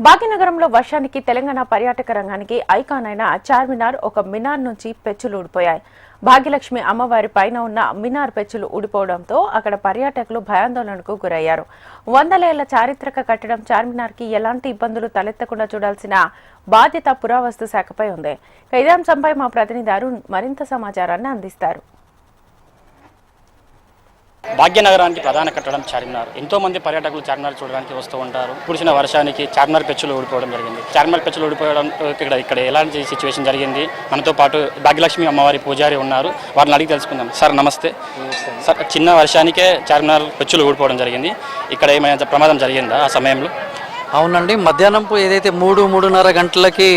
భాగ్యనగరంలో వర్షానికి తెలంగాణ పర్యాటక రంగానికి ఐకాన్ అయిన చార్మినార్ ఒక మినార్ నుంచి పెచ్చులు ఊడిపోయాయి. భాగ్యలక్ష్మి అమ్మవారి పైన ఉన్న మినార్ పెచ్చులు ఊడిపోవడంతో అక్కడ పర్యాటకులు భయాందోళనకు గురయ్యారు. వందలేళ్ల చారిత్రక కట్టడం చార్మినార్కి ఎలాంటి ఇబ్బందులు తలెత్తకుండా చూడాల్సిన బాధ్యత పురావస్తు శాఖపై ఉంది. ఇదే అంశంపై మా ప్రతినిధి అరుణ్ మరింత సమాచారాన్ని అందిస్తారు. భాగ్యనగరానికి ప్రధాన కట్టడం చార్మినార్. ఎంతో మంది పర్యాటకులు చార్మినార్ చూడడానికి వస్తూ ఉంటారు. కురిసిన వర్షానికి చార్మినార్ పెచ్చులు ఊడిపోవడం జరిగింది. చార్మినార్ పెచ్చులు ఊడిపోవడం ఇక్కడ ఎలాంటి సిచ్యువేషన్ జరిగింది? మనతో పాటు భాగ్యలక్ష్మి అమ్మవారి పూజారి ఉన్నారు, వారిని అడిగి తెలుసుకుందాం. సార్ నమస్తే. సార్, చిన్న వర్షానికే చార్మినార్ పెచ్చులు ఊడిపోవడం జరిగింది. ఇక్కడ ఏమైనా ప్రమాదం జరిగిందా ఆ సమయంలో? అవునండి, మధ్యాహ్నం ఏదైతే 3-3:30 గంటలకి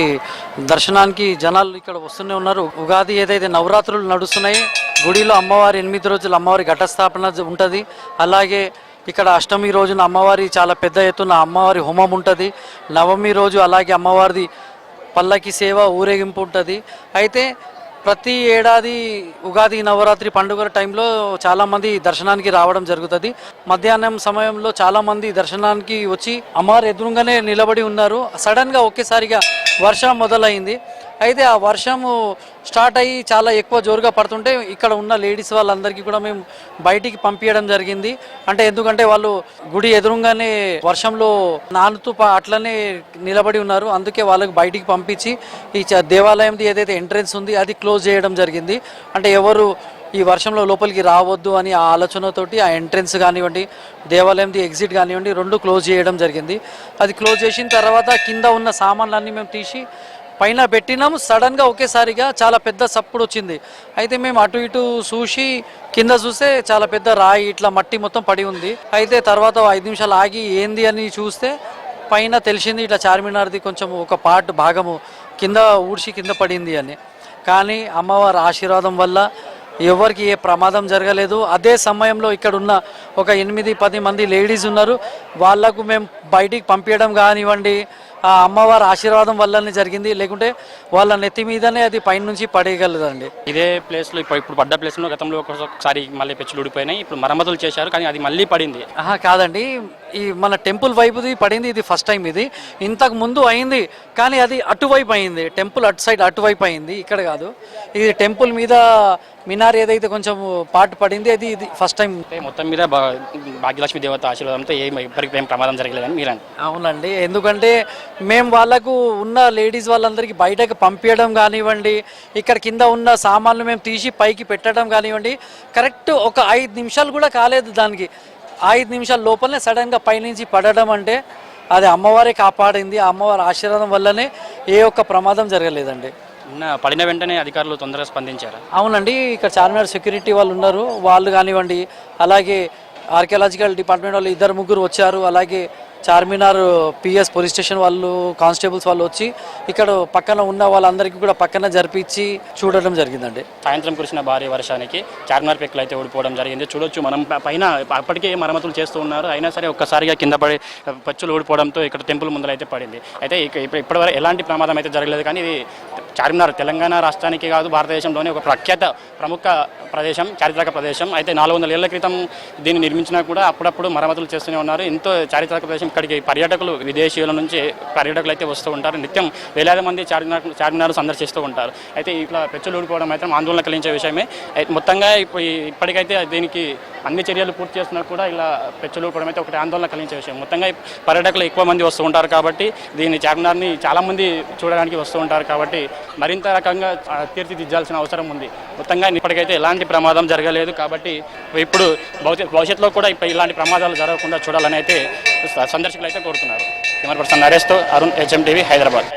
దర్శనానికి జనాలు ఇక్కడ వస్తూనే ఉన్నారు. ఉగాది ఏదైతే నవరాత్రులు నడుస్తున్నాయి, గుడిలో అమ్మవారి 8 రోజులు అమ్మవారి ఘటస్థాపన ఉంటుంది. అలాగే ఇక్కడ అష్టమి రోజున అమ్మవారి చాలా పెద్ద ఎత్తున అమ్మవారి హోమం ఉంటుంది. నవమి రోజు అలాగే అమ్మవారిది పల్లకి సేవ ఊరేగింపు ఉంటుంది. అయితే ప్రతి ఏడాది ఉగాది నవరాత్రి పండుగల టైంలో చాలామంది దర్శనానికి రావడం జరుగుతుంది. మధ్యాహ్నం సమయంలో చాలామంది దర్శనానికి వచ్చి అమ్మవారి ఎదురుగానే నిలబడి ఉన్నారు. సడన్గా ఒకేసారిగా వర్షం మొదలైంది. అయితే ఆ వర్షము స్టార్ట్ అయ్యి చాలా ఎక్కువ జోరుగా పడుతుంటే ఇక్కడ ఉన్న లేడీస్ వాళ్ళందరికీ కూడా మేము బయటికి పంపించడం జరిగింది. ఎందుకంటే వాళ్ళు గుడి ఎదురుగానే వర్షంలో నానుతూ అట్లనే నిలబడి ఉన్నారు. అందుకే వాళ్ళకి బయటికి పంపించి ఈ దేవాలయంది ఏదైతే ఎంట్రెన్స్ ఉంది అది క్లోజ్ చేయడం జరిగింది. ఎవరు ఈ వర్షంలో లోపలికి రావద్దు అని ఆ ఆలోచనతోటి ఆ ఎంట్రెన్స్ కానివ్వండి, దేవాలయంది ఎగ్జిట్ కానివ్వండి, 2 క్లోజ్ చేయడం జరిగింది. అది క్లోజ్ చేసిన తర్వాత కింద ఉన్న సామాన్లన్నీ మేము తీసి పైన పెట్టినాము. సడన్గా ఒకేసారిగా చాలా పెద్ద సప్పుడు వచ్చింది. అయితే మేము అటు ఇటు చూసి కింద చూస్తే చాలా పెద్ద రాయి ఇట్లా మట్టి మొత్తం పడి ఉంది. అయితే తర్వాత 5 నిమిషాలు ఆగి ఏంది అని చూస్తే పైన తెలిసింది ఇట్లా చార్మినార్ది కొంచెం ఒక పార్ట్ భాగము కింద ఊడ్చి కింద పడింది అని. కానీ అమ్మవారి ఆశీర్వాదం వల్ల ఎవరికి ఏ ప్రమాదం జరగలేదు. అదే సమయంలో ఇక్కడ ఉన్న ఒక 8-10 మంది లేడీస్ ఉన్నారు. వాళ్లకు మేము బయటికి పంపించడం కానివ్వండి, ఆ అమ్మవారి ఆశీర్వాదం వల్లనే జరిగింది. లేకుంటే వాళ్ళ నెత్తి మీదనే అది పైన నుంచి పడేయగలదండి. ఇదే ప్లేస్లో ఇప్పుడు పడ్డ ప్లేస్లో గతంలో ఒకసారి మళ్ళీ పెచ్చులు ఊడిపోయినాయి. ఇప్పుడు మరమ్మతులు చేశారు, కానీ అది మళ్ళీ పడింది. కాదండి, ఈ మన టెంపుల్ వైపుది పడింది. ఇది ఫస్ట్ టైం. ఇది ఇంతకు ముందు అయింది, కానీ అది అటువైపు అయింది. టెంపుల్ అటు సైడ్ అటువైపు అయింది, ఇక్కడ కాదు. ఇది టెంపుల్ మీద మినార్ ఏదైతే కొంచెం పాటు పడింది అది ఇది ఫస్ట్ టైం. మొత్తం మీద భాగ్యలక్ష్మి దేవత ఆశీర్వాదంతో ఇప్పటికి ఏం ప్రమాదం జరగలేదని మీరు? అవునండి, ఎందుకంటే మేము వాళ్ళకు ఉన్న లేడీస్ వాళ్ళందరికీ బయటకు పంపించడం కానివ్వండి, ఇక్కడ కింద ఉన్న సామాన్లు మేము తీసి పైకి పెట్టడం కానివ్వండి, కరెక్ట్ ఒక 5 నిమిషాలు కూడా కాలేదు. దానికి 5 నిమిషాల లోపలనే సడన్గా పైనుంచి పడడం అది అమ్మవారే కాపాడింది. ఆ అమ్మవారి ఆశీర్వాదం వల్లనే ఏ ఒక్క ప్రమాదం జరగలేదండి. పడిన వెంటనే అధికారులు తొందరగా స్పందించారు. అవునండి, ఇక్కడ చార్మినార్ సెక్యూరిటీ వాళ్ళు ఉన్నారు, వాళ్ళు కానివ్వండి, అలాగే ఆర్కియాలజికల్ డిపార్ట్మెంట్ వాళ్ళు 2-3 వచ్చారు. అలాగే చార్మినార్ పిఎస్ పోలీస్ స్టేషన్ వాళ్ళు, కానిస్టేబుల్స్ వాళ్ళు వచ్చి ఇక్కడ పక్కన ఉన్న వాళ్ళందరికీ కూడా పక్కన జరిపించి చూడడం జరిగిందండి. సాయంత్రం కురిసిన భారీ వర్షానికి చార్మినార్ పెక్కులు అయితే ఊడిపోవడం జరిగింది. చూడొచ్చు మనం పైన అప్పటికే మరమ్మతులు చేస్తూ ఉన్నారు. అయినా సరే ఒక్కసారిగా కింద పడి పెచ్చులు ఊడిపోవడంతో ఇక్కడ టెంపుల్ ముందర అయితే పడింది. అయితే ఇప్పటివరకు ఎలాంటి ప్రమాదం అయితే జరగలేదు. కానీ ఇది చార్మినార్ తెలంగాణ రాష్ట్రానికి కాదు, భారతదేశంలోనే ఒక ప్రముఖ ప్రదేశం, చారిత్రక ప్రదేశం. అయితే 400 ఏళ్ల క్రితం దీన్ని నిర్మించినా కూడా అప్పుడప్పుడు మరమ్మతులు చేస్తూనే ఉన్నారు. ఎంతో చారిత్రక ప్రదేశం. ఇక్కడికి పర్యాటకులు, విదేశీయుల నుంచి పర్యాటకులు అయితే వస్తూ ఉంటారు. నిత్యం వేలాది మంది చార్మినార్ సందర్శిస్తూ ఉంటారు. అయితే ఇట్లా పెచ్చులు ఊడిపోవడం అయితే ఆందోళన కలిగించే విషయమే. మొత్తంగా ఇప్పటికైతే దీనికి అన్ని చర్యలు పూర్తి చేస్తున్నా కూడా ఇలా పెచ్చులు ఊడిపోవడం అయితే ఒకటి ఆందోళన కలిగించే విషయం. మొత్తంగా పర్యాటకులు ఎక్కువ మంది వస్తూ ఉంటారు కాబట్టి దీన్ని చార్మినార్ని చాలామంది చూడడానికి వస్తూ ఉంటారు కాబట్టి మరింత రకంగా తీర్చిదిద్దాల్సిన అవసరం ఉంది. మొత్తంగా ఇప్పటికైతే ఎలాంటి ప్రమాదం జరగలేదు కాబట్టి ఇప్పుడు భవిష్యత్తులో కూడా ఇలాంటి ప్రమాదాలు జరగకుండా చూడాలని అయితే సందర్శకులు అయితే కోరుతున్నారు. కెమెరా పర్సన్ నరేష్తో అరుణ్, HM TV, హైదరాబాద్.